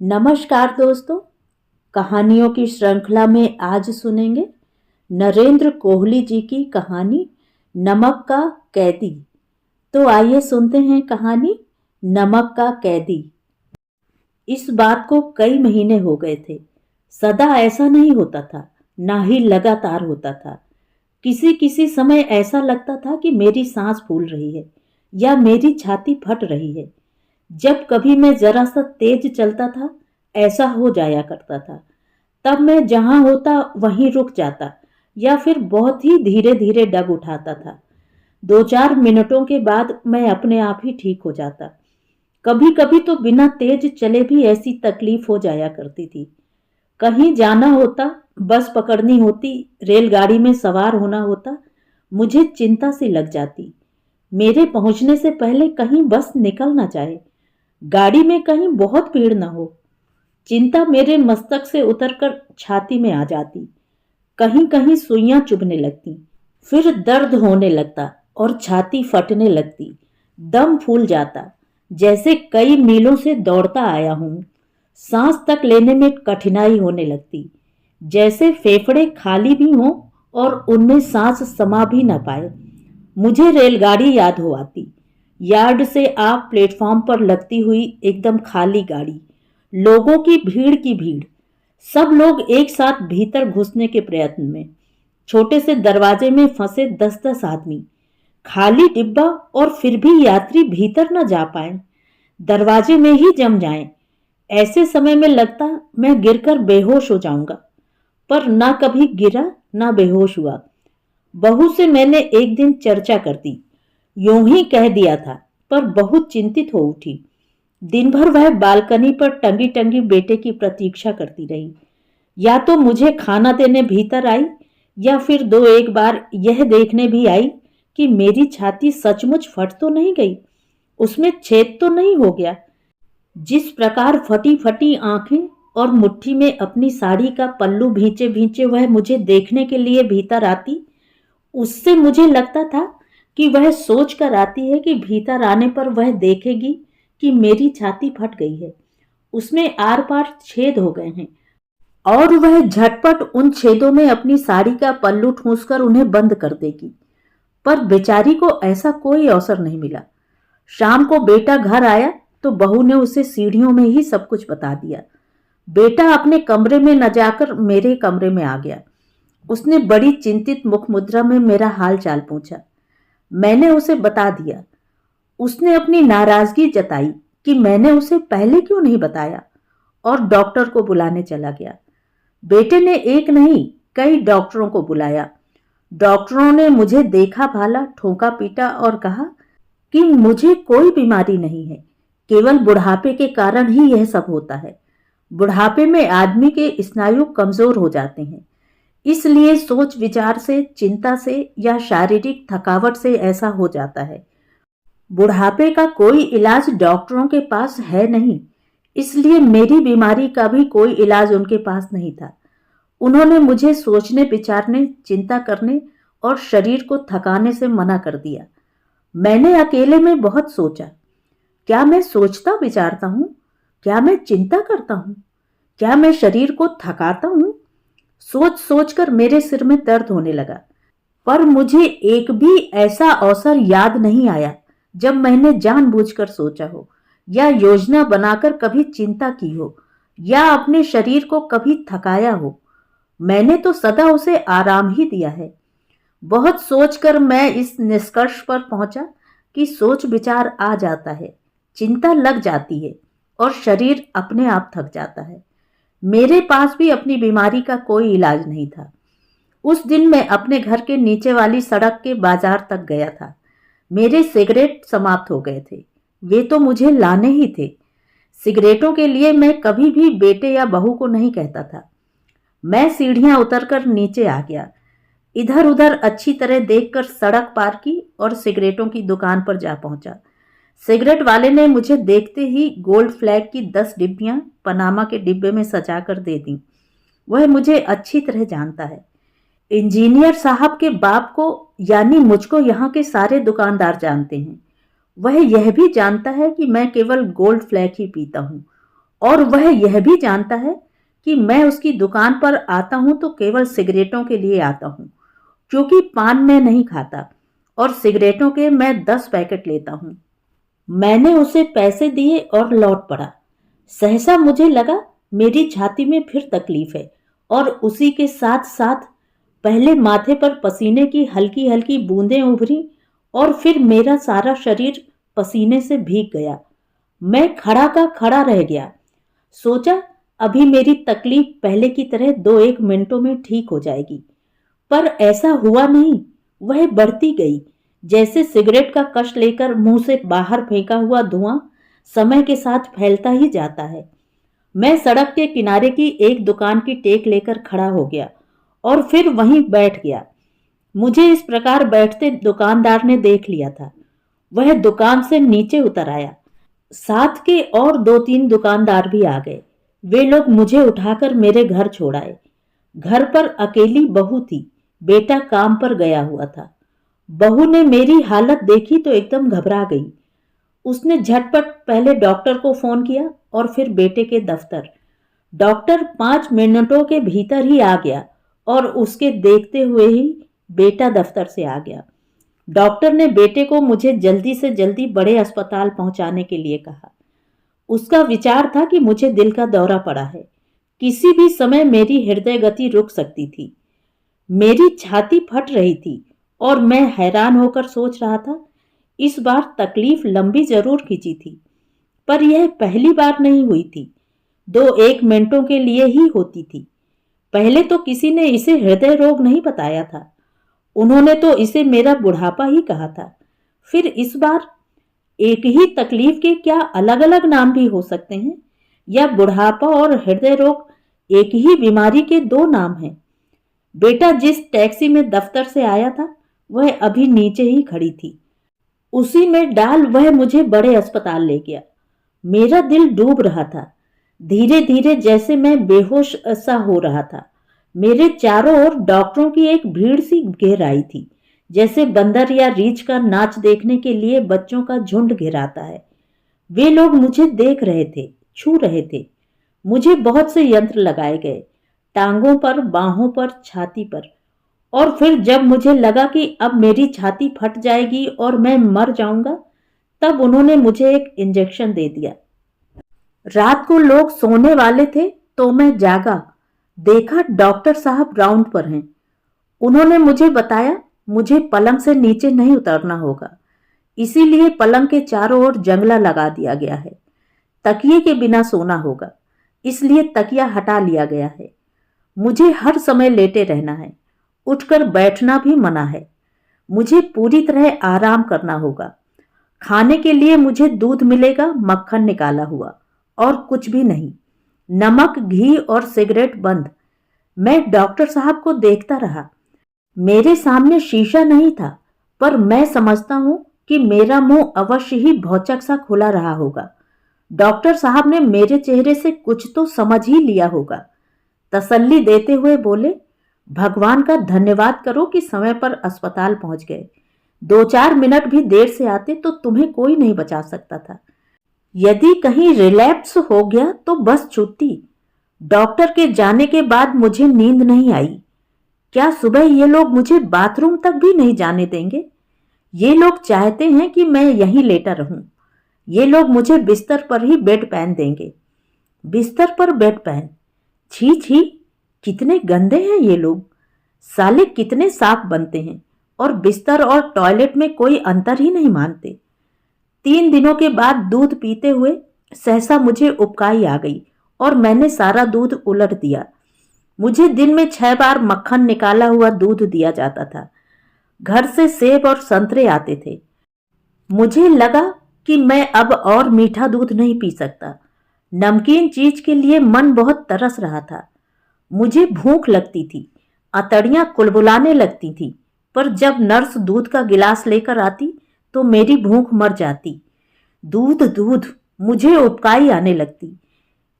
नमस्कार दोस्तों। कहानियों की श्रृंखला में आज सुनेंगे नरेंद्र कोहली जी की कहानी नमक का कैदी। तो आइए सुनते हैं कहानी नमक का कैदी। इस बात को कई महीने हो गए थे। सदा ऐसा नहीं होता था, ना ही लगातार होता था। किसी किसी समय ऐसा लगता था कि मेरी सांस फूल रही है या मेरी छाती फट रही है। जब कभी मैं जरा सा तेज चलता था, ऐसा हो जाया करता था। तब मैं जहां होता वहीं रुक जाता या फिर बहुत ही धीरे धीरे डग उठाता था। 2-4 मिनटों के बाद मैं अपने आप ही ठीक हो जाता। कभी कभी तो बिना तेज चले भी ऐसी तकलीफ हो जाया करती थी। कहीं जाना होता, बस पकड़नी होती, रेलगाड़ी में सवार होना होता, मुझे चिंता सी लग जाती। मेरे पहुंचने से पहले कहीं बस निकल ना जाए, गाड़ी में कहीं बहुत भीड़ ना हो। चिंता मेरे मस्तक से उतरकर छाती में आ जाती। कहीं कहीं सुइयां चुभने लगती, फिर दर्द होने लगता और छाती फटने लगती। दम फूल जाता, जैसे कई मीलों से दौड़ता आया हूं। सांस तक लेने में कठिनाई होने लगती, जैसे फेफड़े खाली भी हों और उनमें सांस समा भी न पाए। मुझे रेलगाड़ी याद हो आती। यार्ड से आप प्लेटफॉर्म पर लगती हुई एकदम खाली गाड़ी, लोगों की भीड़, सब लोग एक साथ भीतर घुसने के प्रयत्न में। छोटे से दरवाजे में फंसे 10-10 आदमी, खाली डिब्बा और फिर भी यात्री भीतर न जा पाए, दरवाजे में ही जम जाएं। ऐसे समय में लगता मैं गिरकर बेहोश हो जाऊंगा, पर ना कभी गिरा ना बेहोश हुआ। बहू से मैंने एक दिन चर्चा कर दी, यूं ही कह दिया था, पर बहुत चिंतित हो उठी। दिन भर वह बालकनी पर टंगी टंगी बेटे की प्रतीक्षा करती रही। या तो मुझे खाना देने भीतर आई या फिर 2-1 बार यह देखने भी आई कि मेरी छाती सचमुच फट तो नहीं गई, उसमें छेद तो नहीं हो गया। जिस प्रकार फटी फटी आंखें और मुट्ठी में अपनी साड़ी का पल्लू भींचे भींचे वह मुझे देखने के लिए भीतर आती, उससे मुझे लगता था कि वह सोच कर आती है कि भीतर आने पर वह देखेगी कि मेरी छाती फट गई है, उसमें आर पार छेद हो गए हैं, और वह झटपट उन छेदों में अपनी साड़ी का पल्लू ठूंसकर उन्हें बंद कर देगी। पर बेचारी को ऐसा कोई अवसर नहीं मिला। शाम को बेटा घर आया तो बहू ने उसे सीढ़ियों में ही सब कुछ बता दिया। बेटा अपने कमरे में न जाकर मेरे कमरे में आ गया। उसने बड़ी चिंतित मुख मुद्रा में मेरा हाल चाल पूछा। मैंने उसे बता दिया। उसने अपनी नाराजगी जताई कि मैंने उसे पहले क्यों नहीं बताया, और डॉक्टर को बुलाने चला गया। बेटे ने एक नहीं कई डॉक्टरों को बुलाया। डॉक्टरों ने मुझे देखा भाला, ठोका पीटा और कहा कि मुझे कोई बीमारी नहीं है, केवल बुढ़ापे के कारण ही यह सब होता है। बुढ़ापे में आदमी के स्नायु कमजोर हो जाते हैं, इसलिए सोच विचार से, चिंता से या शारीरिक थकावट से ऐसा हो जाता है। बुढ़ापे का कोई इलाज डॉक्टरों के पास है नहीं, इसलिए मेरी बीमारी का भी कोई इलाज उनके पास नहीं था। उन्होंने मुझे सोचने विचारने, चिंता करने और शरीर को थकाने से मना कर दिया। मैंने अकेले में बहुत सोचा। क्या मैं सोचता विचारता हूं? क्या मैं चिंता करता हूं? क्या मैं शरीर को थकाता हूं? सोच सोचकर मेरे सिर में दर्द होने लगा। पर मुझे एक भी ऐसा अवसर याद नहीं आया जब मैंने जानबूझकर सोचा हो या योजना बनाकर कभी चिंता की हो या अपने शरीर को कभी थकाया हो। मैंने तो सदा उसे आराम ही दिया है। बहुत सोचकर मैं इस निष्कर्ष पर पहुंचा कि सोच विचार आ जाता है, चिंता लग जाती है और शरीर अपने आप थक जाता है। मेरे पास भी अपनी बीमारी का कोई इलाज नहीं था। उस दिन मैं अपने घर के नीचे वाली सड़क के बाजार तक गया था। मेरे सिगरेट समाप्त हो गए थे, वे तो मुझे लाने ही थे। सिगरेटों के लिए मैं कभी भी बेटे या बहू को नहीं कहता था। मैं सीढ़ियां उतरकर नीचे आ गया, इधर उधर अच्छी तरह देखकर सड़क पार की और सिगरेटों की दुकान पर जा पहुंचा। सिगरेट वाले ने मुझे देखते ही गोल्ड फ्लैग की 10 डिब्बियां पनामा के डिब्बे में सजाकर दे दी। वह मुझे अच्छी तरह जानता है। इंजीनियर साहब के बाप को यानी मुझको यहाँ के सारे दुकानदार जानते हैं। वह यह भी जानता है कि मैं केवल गोल्ड फ्लैग ही पीता हूँ और वह यह भी जानता है कि मैं उसकी दुकान पर आता हूं तो केवल सिगरेटों के लिए आता हूं, क्योंकि पान मैं नहीं खाता और सिगरेटों के मैं 10 पैकेट लेता हूं। मैंने उसे पैसे दिए और लौट पड़ा। सहसा मुझे लगा मेरी छाती में फिर तकलीफ है और उसी के साथ साथ पहले माथे पर पसीने की हल्की हल्की बूंदें उभरी और फिर मेरा सारा शरीर पसीने से भीग गया। मैं खड़ा का खड़ा रह गया। सोचा अभी मेरी तकलीफ पहले की तरह 2-1 मिनटों में ठीक हो जाएगी, पर ऐसा हुआ नहीं। वह बढ़ती गई, जैसे सिगरेट का कश लेकर मुंह से बाहर फेंका हुआ धुआं समय के साथ फैलता ही जाता है। मैं सड़क के किनारे की एक दुकान की टेक लेकर खड़ा हो गया और फिर वहीं बैठ गया। मुझे इस प्रकार बैठते दुकानदार ने देख लिया था। वह दुकान से नीचे उतर आया। साथ के और 2-3 दुकानदार भी आ गए। वे लोग मुझे उठाकर मेरे घर छोड़ आए। घर पर अकेली बहू थी, बेटा काम पर गया हुआ था। बहू ने मेरी हालत देखी तो एकदम घबरा गई। उसने झटपट पहले डॉक्टर को फोन किया और फिर बेटे के दफ्तर। डॉक्टर 5 मिनटों के भीतर ही आ गया और उसके देखते हुए ही बेटा दफ्तर से आ गया। डॉक्टर ने बेटे को मुझे जल्दी से जल्दी बड़े अस्पताल पहुंचाने के लिए कहा। उसका विचार था कि मुझे दिल का दौरा पड़ा है, किसी भी समय मेरी हृदय गति रुक सकती थी। मेरी छाती फट रही थी और मैं हैरान होकर सोच रहा था, इस बार तकलीफ लंबी जरूर खींची थी, पर यह पहली बार नहीं हुई थी। 2-1 मिनटों के लिए ही होती थी। पहले तो किसी ने इसे हृदय रोग नहीं बताया था, उन्होंने तो इसे मेरा बुढ़ापा ही कहा था। फिर इस बार एक ही तकलीफ के क्या अलग अलग नाम भी हो सकते हैं, या बुढ़ापा और हृदय रोग एक ही बीमारी के 2 नाम हैं। बेटा जिस टैक्सी में दफ्तर से आया था वह अभी नीचे ही खड़ी थी। उसी में डाल वह मुझे बड़े अस्पताल ले गया। मेरा दिल डूब रहा था। धीरे धीरे जैसे मैं बेहोश सा हो रहा था। मेरे चारों ओर डॉक्टरों की एक भीड़ सी घेर आई थी, जैसे बंदर या रीछ का नाच देखने के लिए बच्चों का झुंड घेराता है। वे लोग मुझे देख रहे थे, छू रहे थे। मुझे बहुत से यंत्र लगाए गए, टांगों पर, बाहों पर, छाती पर। और फिर जब मुझे लगा कि अब मेरी छाती फट जाएगी और मैं मर जाऊंगा, तब उन्होंने मुझे एक इंजेक्शन दे दिया। रात को लोग सोने वाले थे तो मैं जागा। देखा डॉक्टर साहब राउंड पर हैं। उन्होंने मुझे बताया मुझे पलंग से नीचे नहीं उतरना होगा, इसीलिए पलंग के चारों ओर जंगला लगा दिया गया है। तकिए के बिना सोना होगा, इसलिए तकिया हटा लिया गया है। मुझे हर समय लेटे रहना है, उठकर बैठना भी मना है। मुझे पूरी तरह आराम करना होगा। खाने के लिए मुझे दूध मिलेगा, मक्खन निकाला हुआ, और कुछ भी नहीं। नमक, घी और सिगरेट बंद। मैं डॉक्टर साहब को देखता रहा। मेरे सामने शीशा नहीं था, पर मैं समझता हूं कि मेरा मुंह अवश्य ही भौचक सा खुला रहा होगा। डॉक्टर साहब ने मेरे चेहरे से कुछ तो समझ ही लिया होगा। तसल्ली देते हुए बोले, भगवान का धन्यवाद करो कि समय पर अस्पताल पहुंच गए। 2-4 मिनट भी देर से आते तो तुम्हें कोई नहीं बचा सकता था। यदि कहीं रिलैप्स हो गया तो बस छुट्टी। डॉक्टर के जाने के बाद मुझे नींद नहीं आई। क्या सुबह ये लोग मुझे बाथरूम तक भी नहीं जाने देंगे? ये लोग चाहते हैं कि मैं यहीं लेटा रहूं। ये लोग मुझे बिस्तर पर ही बेड पैन देंगे। बिस्तर पर बेड पैन, छी छी, कितने गंदे हैं ये लोग। साले कितने साफ बनते हैं और बिस्तर और टॉयलेट में कोई अंतर ही नहीं मानते। 3 दिनों के बाद दूध पीते हुए सहसा मुझे उबकाई आ गई और मैंने सारा दूध उलट दिया। मुझे दिन में 6 बार मक्खन निकाला हुआ दूध दिया जाता था। घर से सेब और संतरे आते थे। मुझे लगा कि मैं अब और मीठा दूध नहीं पी सकता। नमकीन चीज के लिए मन बहुत तरस रहा था। मुझे भूख लगती थी, अतड़ियां कुलबुलाने लगती थी, पर जब नर्स दूध का गिलास लेकर आती तो मेरी भूख मर जाती। दूध दूध, मुझे उबकाई आने लगती।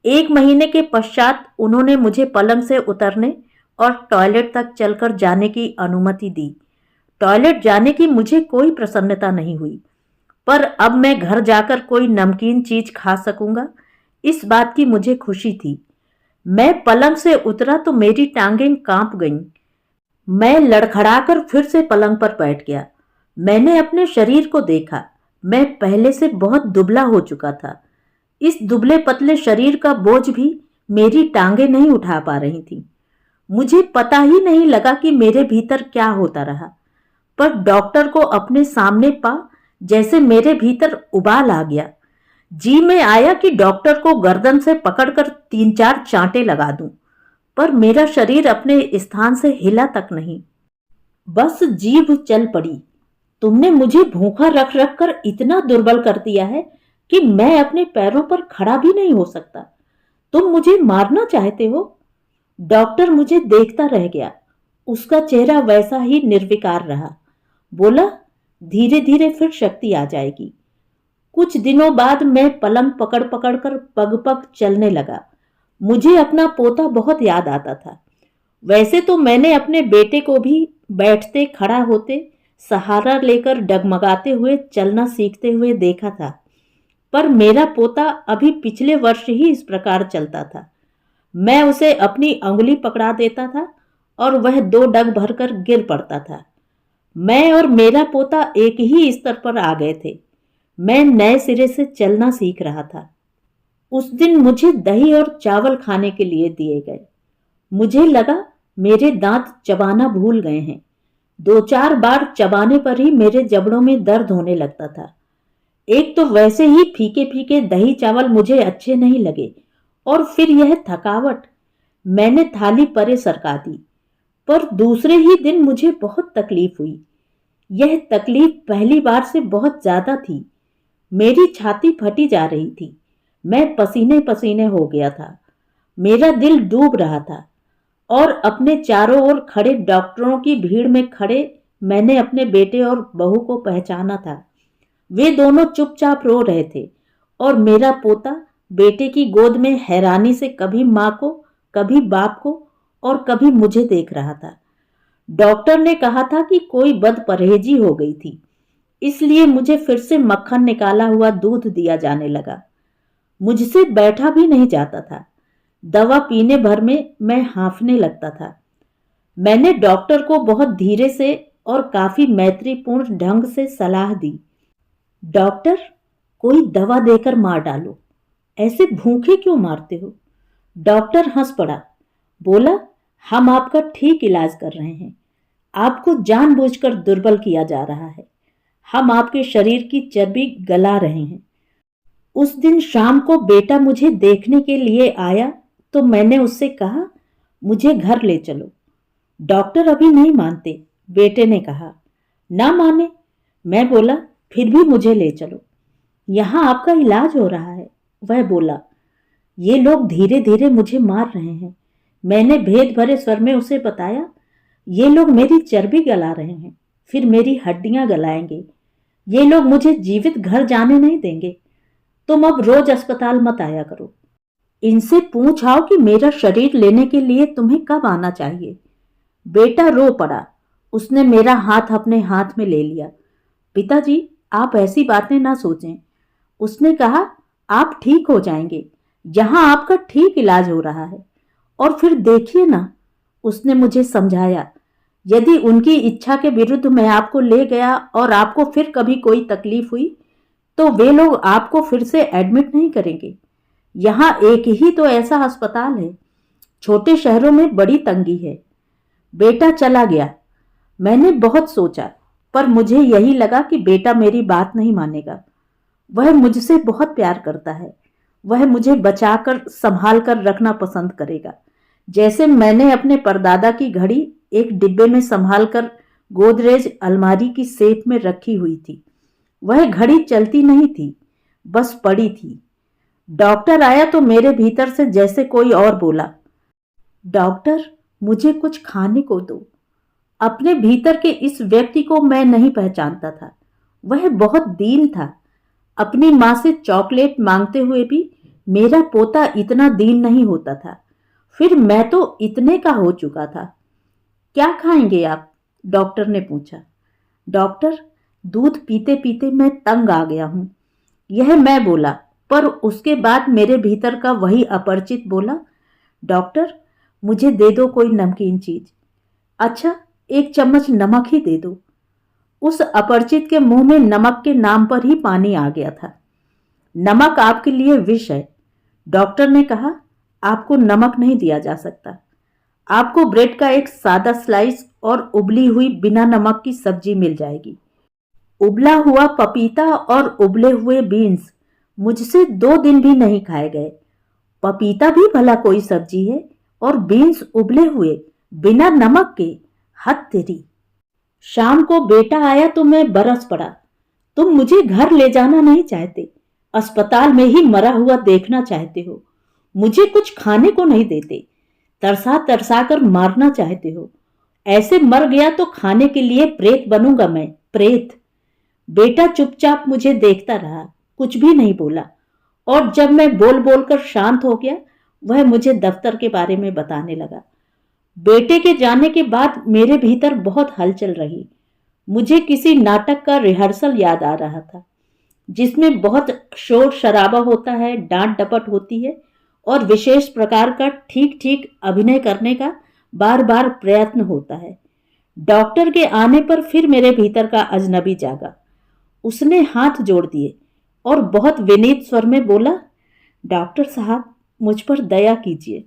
1 महीने के पश्चात उन्होंने मुझे पलंग से उतरने और टॉयलेट तक चलकर जाने की अनुमति दी। टॉयलेट जाने की मुझे कोई प्रसन्नता नहीं हुई, पर अब मैं घर जाकर कोई नमकीन चीज खा सकूंगा, इस बात की मुझे खुशी थी। मैं पलंग से उतरा तो मेरी टांगें कांप गईं। मैं लड़खड़ाकर फिर से पलंग पर बैठ गया। मैंने अपने शरीर को देखा। मैं पहले से बहुत दुबला हो चुका था। इस दुबले पतले शरीर का बोझ भी मेरी टांगें नहीं उठा पा रही थी। मुझे पता ही नहीं लगा कि मेरे भीतर क्या होता रहा, पर डॉक्टर को अपने सामने पा जैसे मेरे भीतर उबाल आ गया। जी में आया कि डॉक्टर को गर्दन से पकड़कर 3-4 चांटे लगा दूं, पर मेरा शरीर अपने स्थान से हिला तक नहीं। बस जीभ चल पड़ी। तुमने मुझे भूखा रख रख कर इतना दुर्बल कर दिया है कि मैं अपने पैरों पर खड़ा भी नहीं हो सकता। तुम मुझे मारना चाहते हो? डॉक्टर मुझे देखता रह गया। उसका चेहरा वैसा ही निर्विकार रहा। बोला, धीरे धीरे फिर शक्ति आ जाएगी। कुछ दिनों बाद मैं पलंग पकड़ पकड़ कर पग पग चलने लगा। मुझे अपना पोता बहुत याद आता था। वैसे तो मैंने अपने बेटे को भी बैठते खड़ा होते सहारा लेकर डगमगाते हुए चलना सीखते हुए देखा था, पर मेरा पोता अभी पिछले वर्ष ही इस प्रकार चलता था। मैं उसे अपनी अंगुली पकड़ा देता था और वह 2 डग भरकर गिर पड़ता था। मैं और मेरा पोता एक ही स्तर पर आ गए थे। मैं नए सिरे से चलना सीख रहा था। उस दिन मुझे दही और चावल खाने के लिए दिए गए। मुझे लगा मेरे दांत चबाना भूल गए हैं। 2-4 बार चबाने पर ही मेरे जबड़ों में दर्द होने लगता था। एक तो वैसे ही फीके फीके दही चावल मुझे अच्छे नहीं लगे, और फिर यह थकावट। मैंने थाली परे सरका दी, पर दूसरे ही दिन मुझे बहुत तकलीफ हुई। यह तकलीफ पहली बार से बहुत ज्यादा थी। मेरी छाती फटी जा रही थी। मैं पसीने पसीने हो गया था। मेरा दिल डूब रहा था, और अपने चारों ओर खड़े डॉक्टरों की भीड़ में खड़े मैंने अपने बेटे और बहू को पहचाना था। वे दोनों चुपचाप रो रहे थे, और मेरा पोता बेटे की गोद में हैरानी से कभी माँ को, कभी बाप को और कभी मुझे देख रहा था। डॉक्टर ने कहा था कि कोई बदपरहेजी हो गई थी, इसलिए मुझे फिर से मक्खन निकाला हुआ दूध दिया जाने लगा। मुझसे बैठा भी नहीं जाता था। दवा पीने भर में मैं हांफने लगता था। मैंने डॉक्टर को बहुत धीरे से और काफी मैत्रीपूर्ण ढंग से सलाह दी, डॉक्टर, कोई दवा देकर मार डालो। ऐसे भूखे क्यों मारते हो? डॉक्टर हंस पड़ा। बोला, हम आपका ठीक इलाज कर रहे हैं। आपको जानबूझकर दुर्बल किया जा रहा है। हम आपके शरीर की चर्बी गला रहे हैं। उस दिन शाम को बेटा मुझे देखने के लिए आया तो मैंने उससे कहा, मुझे घर ले चलो। डॉक्टर अभी नहीं मानते, बेटे ने कहा। ना माने? मैं बोला, फिर भी मुझे ले चलो, यहाँ आपका इलाज हो रहा है। वह बोला, ये लोग धीरे धीरे मुझे मार रहे हैं। मैंने भेद भरे स्वर में उसे बताया, ये लोग मेरी चर्बी गला रहे हैं, फिर मेरी हड्डियां गलाएंगे। ये लोग मुझे जीवित घर जाने नहीं देंगे। तुम अब रोज अस्पताल मत आया करो। इनसे पूछ आओ कि मेरा शरीर लेने के लिए तुम्हें कब आना चाहिए। बेटा रो पड़ा। उसने मेरा हाथ अपने हाथ में ले लिया। पिताजी, आप ऐसी बातें ना सोचें। उसने कहा, आप ठीक हो जाएंगे। यहाँ आपका ठीक इलाज हो रहा है। और फिर देखिए ना, उसने मुझे समझाया, यदि उनकी इच्छा के विरुद्ध मैं आपको ले गया और आपको फिर कभी कोई तकलीफ हुई तो वे लोग आपको फिर से एडमिट नहीं करेंगे। यहाँ एक ही तो ऐसा अस्पताल है। छोटे शहरों में बड़ी तंगी है। बेटा चला गया। मैंने बहुत सोचा, पर मुझे यही लगा कि बेटा मेरी बात नहीं मानेगा। वह मुझसे बहुत प्यार करता है। वह मुझे बचाकर संभाल कर रखना पसंद करेगा, जैसे मैंने अपने परदादा की घड़ी एक डिब्बे में संभाल कर गोदरेज अलमारी की सेफ में रखी हुई थी। वह घड़ी चलती नहीं थी, बस पड़ी थी। डॉक्टर आया तो मेरे भीतर से जैसे कोई और बोला, डॉक्टर, मुझे कुछ खाने को दो। अपने भीतर के इस व्यक्ति को मैं नहीं पहचानता था। वह बहुत दीन था। अपनी माँ से चॉकलेट मांगते हुए भी मेरा पोता इतना दीन नहीं होता था। फिर मैं तो इतने का हो चुका था। क्या खाएंगे आप? डॉक्टर ने पूछा। डॉक्टर, दूध पीते पीते मैं तंग आ गया हूं। यह मैं बोला, पर उसके बाद मेरे भीतर का वही अपरिचित बोला, डॉक्टर मुझे दे दो कोई नमकीन चीज। अच्छा, एक चम्मच नमक ही दे दो। उस अपरिचित के मुंह में नमक के नाम पर ही पानी आ गया था। नमक आपके लिए विष है। डॉक्टर ने कहा, आपको नमक नहीं दिया जा सकता। आपको ब्रेड का एक सादा स्लाइस और उबली हुई बिना नमक की सब्जी मिल जाएगी। उबला हुआ पपीता और उबले हुए बीन्स मुझसे 2 दिन भी नहीं खाए गए। पपीता भी भला कोई सब्जी है और बीन्स उबले हुए बिना नमक के? हद तेरी। शाम को बेटा आया तो मैं बरस पड़ा। तुम मुझे घर ले जाना नहीं चाहते, अस्पताल में ही मरा हुआ देखना चाहते हो। मुझे कुछ खाने को नहीं देते, तरसा तरसा कर मारना चाहते हो। ऐसे मर गया तो खाने के लिए प्रेत बनूंगा मैं, प्रेत। बेटा चुपचाप मुझे देखता रहा, कुछ भी नहीं बोला। और जब मैं बोल बोलकर शांत हो गया, वह मुझे दफ्तर के बारे में बताने लगा। बेटे के जाने के बाद मेरे भीतर बहुत हलचल रही। मुझे किसी नाटक का रिहर्सल याद आ रहा था, जिसमें बहुत शोर शराबा होता है, डांट डपट होती है और विशेष प्रकार का ठीक ठीक अभिनय करने का बार बार प्रयत्न होता है। डॉक्टर के आने पर फिर मेरे भीतर का अजनबी जागा। उसने हाथ जोड़ दिए और बहुत विनीत स्वर में बोला, डॉक्टर साहब मुझ पर दया कीजिए।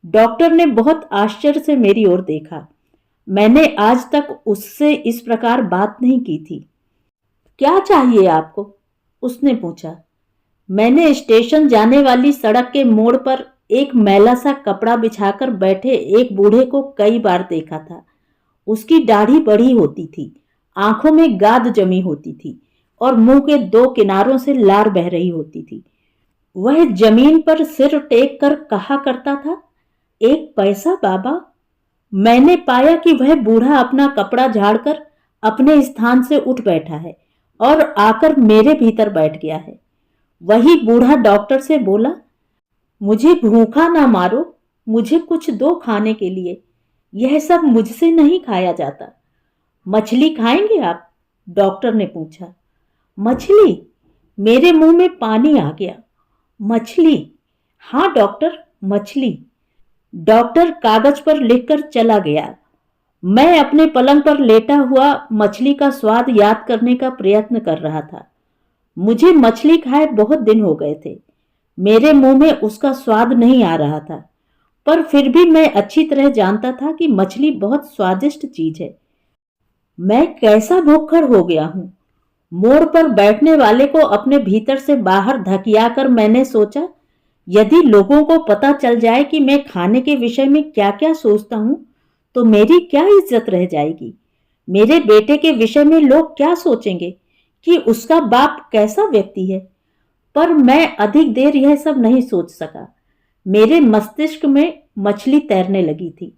डॉक्टर ने बहुत आश्चर्य से मेरी ओर देखा। मैंने आज तक उससे इस प्रकार बात नहीं की थी। क्या चाहिए आपको? उसने पूछा। मैंने स्टेशन जाने वाली सड़क के मोड़ पर एक मैला सा कपड़ा बिछाकर बैठे एक बूढ़े को कई बार देखा था। उसकी दाढ़ी बड़ी होती थी, आंखों में गाद जमी होती थी और मुंह के 2 किनारों से लार बह रही होती थी। वह जमीन पर सिर टेक कर कहा करता था, 1 पैसा बाबा। मैंने पाया कि वह बूढ़ा अपना कपड़ा झाड़कर अपने स्थान से उठ बैठा है और आकर मेरे भीतर बैठ गया है। वही बूढ़ा डॉक्टर से बोला, मुझे भूखा ना मारो, मुझे कुछ दो खाने के लिए। यह सब मुझसे नहीं खाया जाता। मछली खाएंगे आप? डॉक्टर ने पूछा। मछली? मेरे मुंह में पानी आ गया। मछली? हाँ डॉक्टर, मछली। डॉक्टर कागज पर लिखकर चला गया। मैं अपने पलंग पर लेटा हुआ मछली का स्वाद याद करने का प्रयत्न कर रहा था। मुझे मछली खाए बहुत दिन हो गए थे। मेरे मुंह में उसका स्वाद नहीं आ रहा था, पर फिर भी मैं अच्छी तरह जानता था कि मछली बहुत स्वादिष्ट चीज है। मैं कैसा भूखड़ हो गया हूं। मोड़ पर बैठने वाले को अपने भीतर से बाहर धकियाकर मैंने सोचा, यदि लोगों को पता चल जाए कि मैं खाने के विषय में क्या क्या सोचता हूं, तो मेरी क्या इज्जत रह जाएगी। मेरे बेटे के विषय में लोग क्या सोचेंगे कि उसका बाप कैसा व्यक्ति है। पर मैं अधिक देर यह सब नहीं सोच सका। मेरे मस्तिष्क में मछली तैरने लगी थी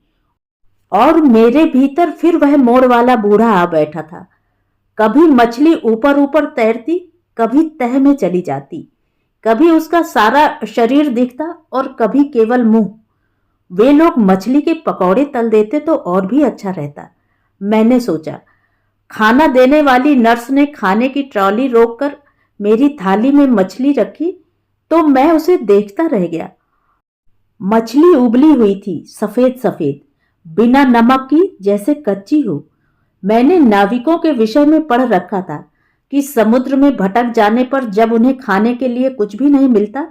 और मेरे भीतर फिर वह मोड़ वाला बूढ़ा आ बैठा था। कभी मछली ऊपर ऊपर तैरती, कभी तह में चली जाती, कभी उसका सारा शरीर दिखता और कभी केवल मुंह। वे लोग मछली के पकौड़े तल देते तो और भी अच्छा रहता, मैंने सोचा। खाना देने वाली नर्स ने खाने की ट्रॉली रोककर मेरी थाली में मछली रखी तो मैं उसे देखता रह गया। मछली उबली हुई थी, सफेद सफेद, बिना नमक की, जैसे कच्ची हो। मैंने नाविकों के विषय में पढ़ रखा था कि समुद्र में भटक जाने पर जब उन्हें खाने के लिए कुछ भी नहीं मिलता,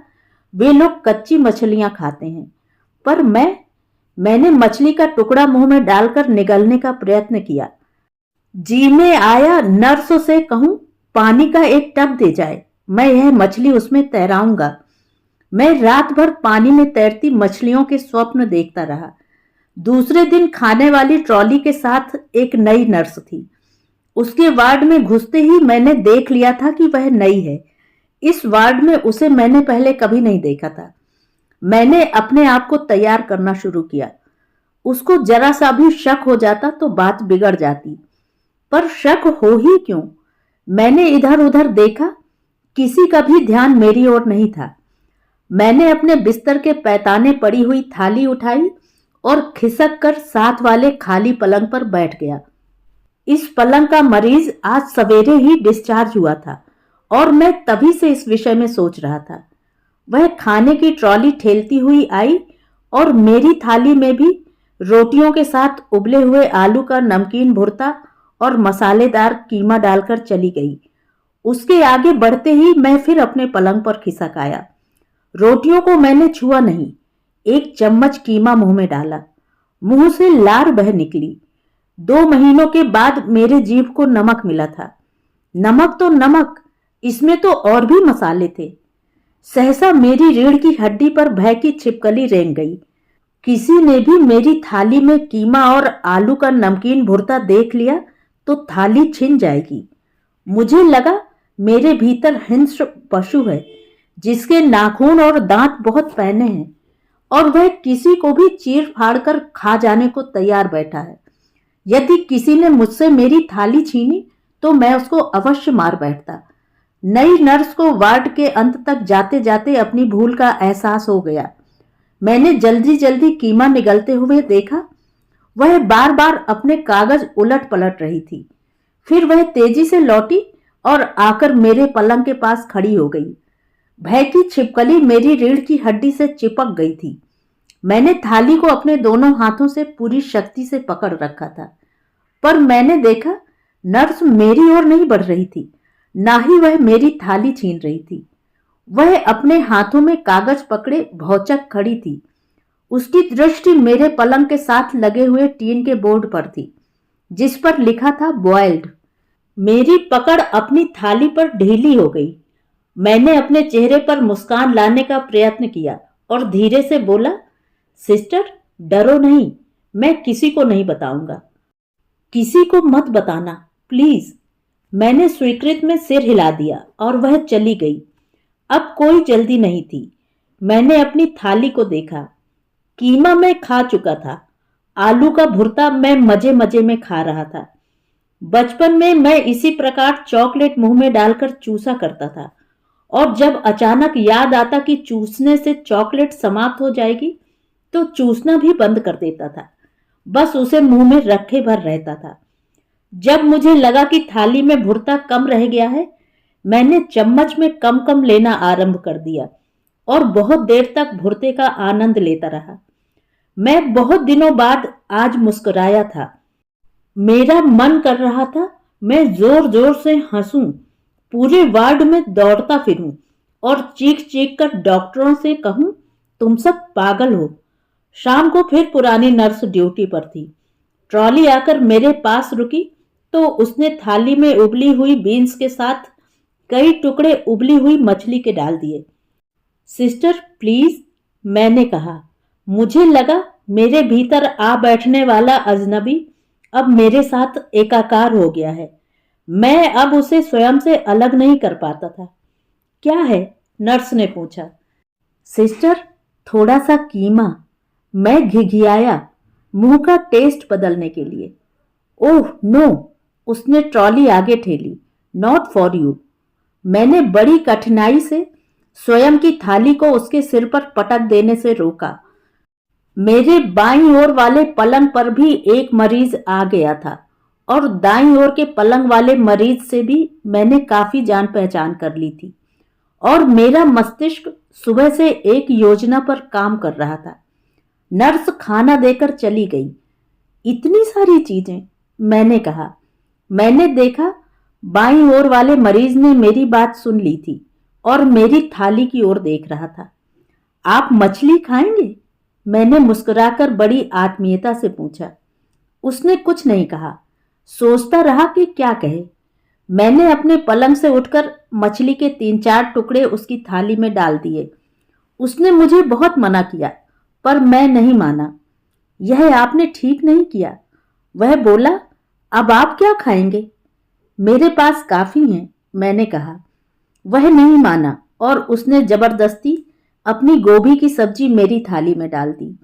वे लोग कच्ची मछलियां खाते हैं। पर मैंने मछली का टुकड़ा मुंह में डालकर निगलने का प्रयत्न किया। जी में आया नर्स से कहूं पानी का एक टब दे जाए, मैं यह मछली उसमें तैराऊंगा। मैं रात भर पानी में तैरती मछलियों के स्वप्न देखता रहा। दूसरे दिन खाने वाली ट्रॉली के साथ एक नई नर्स थी। उसके वार्ड में घुसते ही मैंने देख लिया था कि वह नई है। इस वार्ड में उसे मैंने पहले कभी नहीं देखा था। मैंने अपने आप को तैयार करना शुरू किया। उसको जरा सा भी शक हो जाता तो बात बिगड़ जाती, पर शक हो ही क्यों। मैंने इधर उधर देखा, किसी का भी ध्यान मेरी ओर नहीं था। मैंने अपने बिस्तर के पैताने पड़ी हुई थाली उठाई और खिसक कर साथ वाले खाली पलंग पर बैठ गया। इस पलंग का मरीज आज सवेरे ही डिस्चार्ज हुआ था और मैं तभी से इस विषय में सोच रहा था। वह खाने की ट्रॉली ठेलती हुई आई और मेरी थाली में भी रोटियों के साथ उबले हुए आलू का नमकीन भुर्ता और मसालेदार कीमा डालकर चली गई। उसके आगे बढ़ते ही मैं फिर अपने पलंग पर खिसक आया। रोटियों को मैंने छुआ नहीं। एक चम्मच कीमा मुंह में डाला। मुंह से लार बह निकली। 2 महीनों के बाद मेरे जीभ को नमक मिला था। नमक तो नमक, इसमें तो और भी मसाले थे। सहसा मेरी रीढ़ की हड्डी पर भय की छिपकली रेंग गई। किसी ने भी मेरी थाली में कीमा और आलू का नमकीन भुर्ता देख लिया तो थाली छिन जाएगी। मुझे लगा मेरे भीतर हिंस्र पशु है जिसके नाखून और दांत बहुत पैने हैं और वह किसी को भी चीर फाड़ कर खा जाने को तैयार बैठा है। यदि किसी ने मुझसे मेरी थाली छीनी तो मैं उसको अवश्य मार बैठता। नई नर्स को वार्ड के अंत तक जाते जाते अपनी भूल का एहसास हो गया। मैंने जल्दी जल्दी कीमा निगलते हुए देखा। वह बार बार अपने कागज उलट पलट रही थी। फिर वह तेजी से लौटी और आकर मेरे पलंग के पास खड़ी हो गई। भय की छिपकली मेरी रीढ़ की हड्डी से चिपक गई थी। मैंने थाली को अपने दोनों हाथों से पूरी शक्ति से पकड़ रखा था, पर मैंने देखा नर्स मेरी ओर नहीं बढ़ रही थी, ना ही वह मेरी थाली छीन रही थी। वह अपने हाथों में कागज पकड़े भौचक खड़ी थी। उसकी दृष्टि मेरे पलंग के साथ लगे हुए टीन के बोर्ड पर थी, जिस पर लिखा था बॉयल्ड। मेरी पकड़ अपनी थाली पर ढीली हो गई। मैंने अपने चेहरे पर मुस्कान लाने का प्रयत्न किया और धीरे से बोला, सिस्टर डरो नहीं, मैं किसी को नहीं बताऊंगा। किसी को मत बताना प्लीज। मैंने स्वीकृत में सिर हिला दिया और वह चली गई। अब कोई जल्दी नहीं थी। मैंने अपनी थाली को देखा। कीमा मैं खा चुका था। आलू का भुर्ता मैं मजे मजे में खा रहा था। बचपन में मैं इसी प्रकार चॉकलेट मुंह में डालकर चूसा करता था और जब अचानक याद आता कि चूसने से चॉकलेट समाप्त हो जाएगी तो चूसना भी बंद कर देता था। बस उसे मुंह में रखे भर रहता था। जब मुझे लगा कि थाली में भुर्ता कम रह गया है, मैंने चम्मच में कम कम लेना आरंभ कर दिया और बहुत देर तक भुर्ते का आनंद लेता रहा। मैं बहुत दिनों बाद आज मुस्कुराया था। मेरा मन कर रहा था मैं जोर जोर से हंसूं, पूरे वार्ड में दौड़ता फिरूं और चीख चीख कर डॉक्टरों से कहूं तुम सब पागल हो। शाम को फिर पुरानी नर्स ड्यूटी पर थी। ट्रॉली आकर मेरे पास रुकी तो उसने थाली में उबली हुई बीन्स के साथ कई टुकड़े उबली हुई मछली के डाल दिए। सिस्टर प्लीज, मैंने कहा। मुझे लगा मेरे भीतर आ बैठने वाला अजनबी अब मेरे साथ एकाकार हो गया है। मैं अब उसे स्वयं से अलग नहीं कर पाता था। क्या है? नर्स ने पूछा। सिस्टर थोड़ा सा कीमा। मैं घिघियाया मुंह का टेस्ट बदलने के लिए। ओह नो, उसने ट्रॉली आगे ठेली। Not for you. मैंने बड़ी कठिनाई से स्वयं की थाली को उसके सिर पर पटक देने से रोका। मेरे बाईं ओर वाले पलंग पर भी एक मरीज आ गया था और दाईं ओर के पलंग वाले मरीज से भी मैंने काफी जान पहचान कर ली थी और मेरा मस्तिष्क सुबह से एक योजना पर काम कर रहा था। नर्स खाना देकर चली गई। इतनी सारी चीजें, मैंने कहा। मैंने देखा बाईं ओर वाले मरीज ने मेरी बात सुन ली थी और मेरी थाली की ओर देख रहा था। आप मछली खाएंगे? मैंने मुस्कुराकर बड़ी आत्मीयता से पूछा। उसने कुछ नहीं कहा। सोचता रहा कि क्या कहे। मैंने अपने पलंग से उठकर मछली के 3-4 टुकड़े उसकी थाली में डाल दिए। उसने मुझे बहुत मना किया, पर मैं नहीं माना। यह आपने ठीक नहीं किया। वह बोला, अब आप क्या खाएंगे? मेरे पास काफी है, मैंने कहा। वह नहीं माना और उसने जबरदस्ती अपनी गोभी की सब्जी मेरी थाली में डाल दी।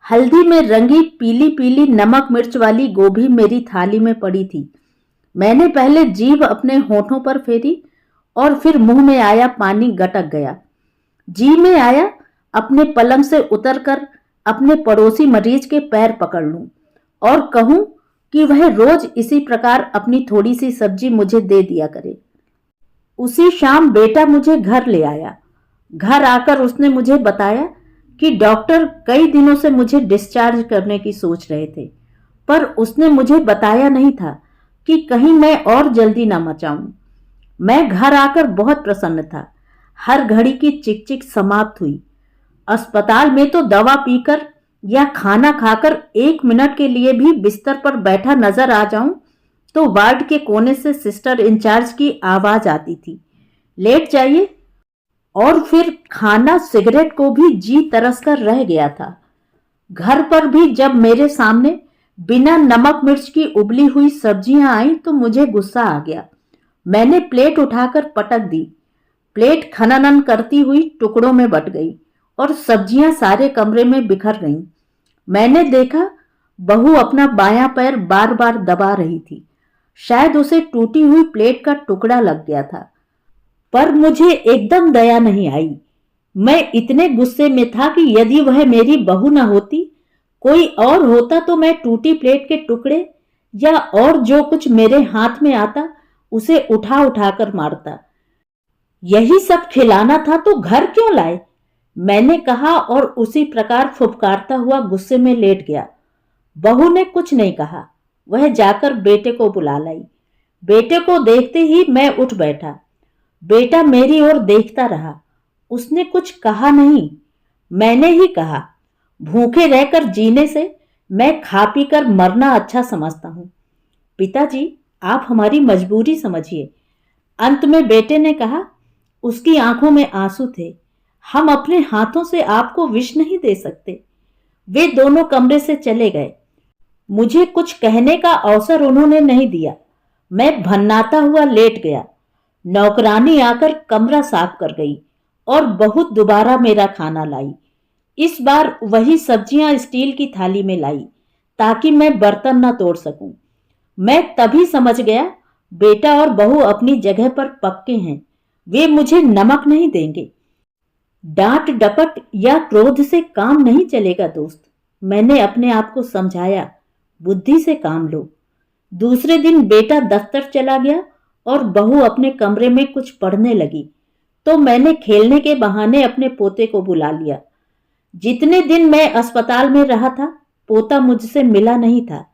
हल्दी में रंगी पीली पीली नमक मिर्च वाली गोभी मेरी थाली में पड़ी थी। मैंने पहले जीभ अपने होठों पर फेरी और फिर मुंह में आया पानी गटक गया। जी में आया अपने पलंग से उतरकर अपने पड़ोसी मरीज के पैर पकड़ लूं और कहूं कि वह रोज इसी प्रकार अपनी थोड़ी सी सब्जी मुझे दे दिया करे। उसी शाम बेटा मुझे घर ले आया। घर आकर उसने मुझे बताया कि डॉक्टर कई दिनों से मुझे डिस्चार्ज करने की सोच रहे थे, पर उसने मुझे बताया नहीं था कि कहीं मैं और जल्दी ना मचाऊं। मैं घर आकर बहुत प्रसन्न था। हर घड़ी की चिकचिक समाप्त हुई। अस्पताल में तो दवा पीकर या खाना खाकर 1 मिनट के लिए भी बिस्तर पर बैठा नजर आ जाऊं तो वार्ड के कोने से सिस्टर इंचार्ज की आवाज आती थी, लेट जाइए। और फिर खाना सिगरेट को भी जी तरस कर रह गया था। घर पर भी जब मेरे सामने बिना नमक मिर्च की उबली हुई सब्जियां आई तो मुझे गुस्सा आ गया। मैंने प्लेट उठाकर पटक दी। प्लेट खनन करती हुई टुकड़ों में बट गई और सब्जियां सारे कमरे में बिखर गईं। मैंने देखा बहू अपना बायां पैर बार बार दबा रही थी। शायद उसे टूटी हुई प्लेट का टुकड़ा लग गया था, पर मुझे एकदम दया नहीं आई। मैं इतने गुस्से में था कि यदि वह मेरी बहू न होती, कोई और होता तो मैं टूटी प्लेट के टुकड़े या और जो कुछ मेरे हाथ में आता उसे उठा उठा कर मारता। यही सब खिलाना था तो घर क्यों लाए, मैंने कहा और उसी प्रकार फुफकारता हुआ गुस्से में लेट गया। बहू ने कुछ नहीं कहा। वह जाकर बेटे को बुला लाई। बेटे को देखते ही मैं उठ बैठा। बेटा मेरी ओर देखता रहा। उसने कुछ कहा नहीं। मैंने ही कहा, भूखे रहकर जीने से मैं खा पी कर मरना अच्छा समझता हूं। पिताजी, आप हमारी मजबूरी समझिए। अंत में बेटे ने कहा। उसकी आंखों में आंसू थे। हम अपने हाथों से आपको विष नहीं दे सकते। वे दोनों कमरे से चले गए। मुझे कुछ कहने का अवसर उन्होंने नहीं दिया। मैं भन्नाता हुआ लेट गया। नौकरानी आकर कमरा साफ कर गई और बहुत दोबारा मेरा खाना लाई। इस बार वही सब्जियां स्टील की थाली में लाई ताकि मैं बर्तन न तोड़ सकूं। मैं तभी समझ गया बेटा और बहू अपनी जगह पर पक्के हैं। वे मुझे नमक नहीं देंगे। डांट डपट या क्रोध से काम नहीं चलेगा दोस्त। मैंने अपने आप को समझाया, बुद्धि से काम लो। दूसरे दिन बेटा दफ्तर चला गया और बहू अपने कमरे में कुछ पढ़ने लगी, तो मैंने खेलने के बहाने अपने पोते को बुला लिया। जितने दिन मैं अस्पताल में रहा था, पोता मुझसे मिला नहीं था।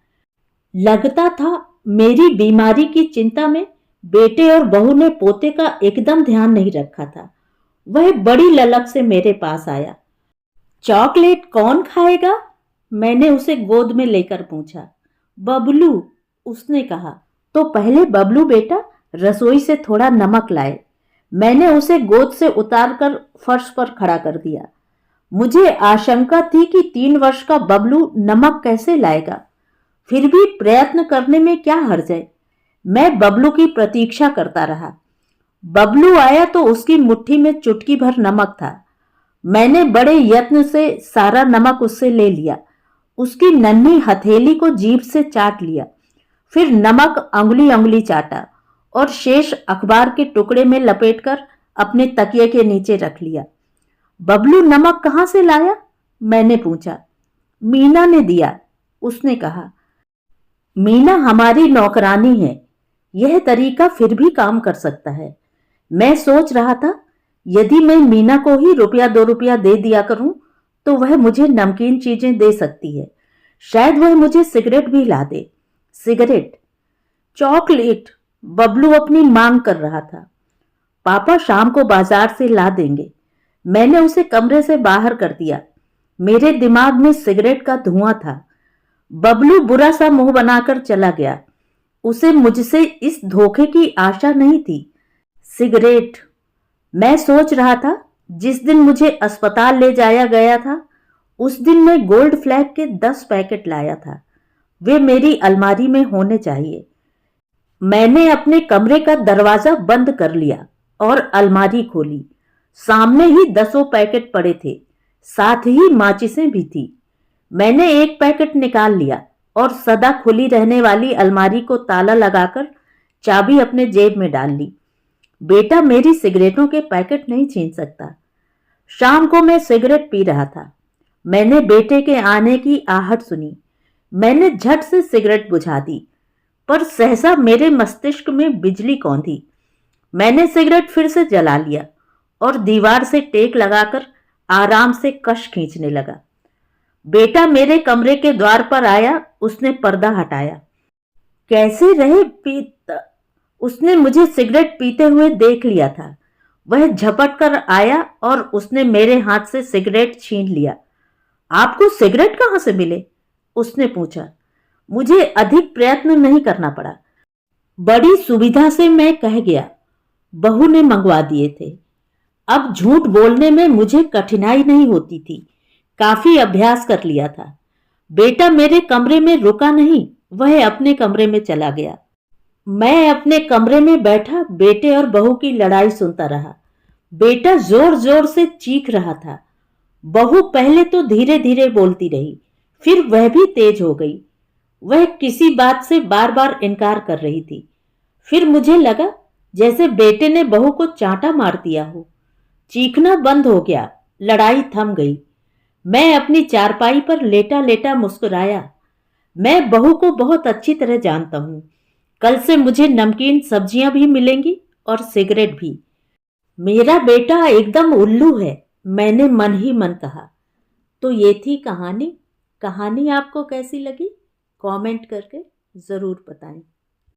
लगता था मेरी बीमारी की चिंता में बेटे और बहू ने पोते का एकदम ध्यान नहीं रखा था। वह बड़ी ललक से मेरे पास आया। चॉकलेट कौन खाएगा, मैंने उसे गोद में लेकर पूछा। बबलू, उसने कहा। तो पहले बबलू बेटा रसोई से थोड़ा नमक लाए। मैंने उसे गोद से उतारकर फर्श पर खड़ा कर दिया। मुझे आशंका थी कि 3 वर्ष का बबलू नमक कैसे लाएगा, फिर भी प्रयत्न करने में क्या हर्ज है। मैं बबलू की प्रतीक्षा करता रहा। बबलू आया तो उसकी मुट्ठी में चुटकी भर नमक था। मैंने बड़े यत्न से सारा नमक उससे ले लिया। उसकी नन्ही हथेली को जीभ से चाट लिया, फिर नमक अंगुली अंगुली चाटा और शेष अखबार के टुकड़े में लपेटकर अपने तकिए के नीचे रख लिया। बबलू नमक कहां से लाया, मैंने पूछा। मीना ने दिया, उसने कहा। मीना हमारी नौकरानी है। यह तरीका फिर भी काम कर सकता है। मैं सोच रहा था यदि मैं मीना को ही ₹1-2 दे दिया करूं तो वह मुझे नमकीन चीजें दे सकती है। शायद वह मुझे सिगरेट भी ला दे। सिगरेट, चॉकलेट, बबलू अपनी मांग कर रहा था। पापा शाम को बाजार से ला देंगे। मैंने उसे कमरे से बाहर कर दिया। मेरे दिमाग में सिगरेट का धुआं था। बबलू बुरा सा मुंह बनाकर चला गया। उसे मुझसे इस धोखे की आशा नहीं थी। सिगरेट, मैं सोच रहा था जिस दिन मुझे अस्पताल ले जाया गया था उस दिन मैं गोल्ड फ्लैग के 10 पैकेट लाया था। वे मेरी अलमारी में होने चाहिए। मैंने अपने कमरे का दरवाजा बंद कर लिया और अलमारी खोली। सामने ही 10 पैकेट पड़े थे, साथ ही माचिसें भी थी। मैंने एक पैकेट निकाल लिया और सदा खुली रहने वाली अलमारी को ताला लगाकर चाबी अपने जेब में डाल ली। बेटा मेरी सिगरेटों के पैकेट नहीं छीन सकता। शाम को मैं सिगरेट पी रहा था। मैंने बेटे के आने की आहट सुनी। मैंने झट से सिगरेट बुझा दी, पर सहसा मेरे मस्तिष्क में बिजली कौंधी। मैंने सिगरेट फिर से जला लिया और दीवार से टेक लगाकर आराम से कश खींचने लगा। बेटा मेरे कमरे के द्वार पर आया, उसने पर्दा हटाया। कैसे रहे पीता? उसने मुझे सिगरेट पीते हुए देख लिया था। वह झपट कर आया और उसने मेरे हाथ से सिगरेट छीन लिया। आपको सिगरेट कहां से मिले? उसने पूछा। मुझे अधिक प्रयत्न नहीं करना पड़ा, बड़ी सुविधा से मैं कह गया, बहू ने मंगवा दिए थे। अब झूठ बोलने में मुझे कठिनाई नहीं होती थी, काफी अभ्यास कर लिया था। बेटा मेरे कमरे में रुका नहीं, वह अपने कमरे में चला गया। मैं अपने कमरे में बैठा बेटे और बहू की लड़ाई सुनता रहा। बेटा जोर जोर से चीख रहा था। बहू पहले तो धीरे धीरे बोलती रही, फिर वह भी तेज हो गई। वह किसी बात से बार बार इनकार कर रही थी। फिर मुझे लगा जैसे बेटे ने बहू को चांटा मार दिया हो। चीखना बंद हो गया, लड़ाई थम गई। मैं अपनी चारपाई पर लेटा लेटा मुस्कुराया। मैं बहू को बहुत अच्छी तरह जानता हूं। कल से मुझे नमकीन सब्जियां भी मिलेंगी और सिगरेट भी। मेरा बेटा एकदम उल्लू है, मैंने मन ही मन कहा। तो ये थी कहानी। कहानी आपको कैसी लगी? कमेंट करके ज़रूर बताएं।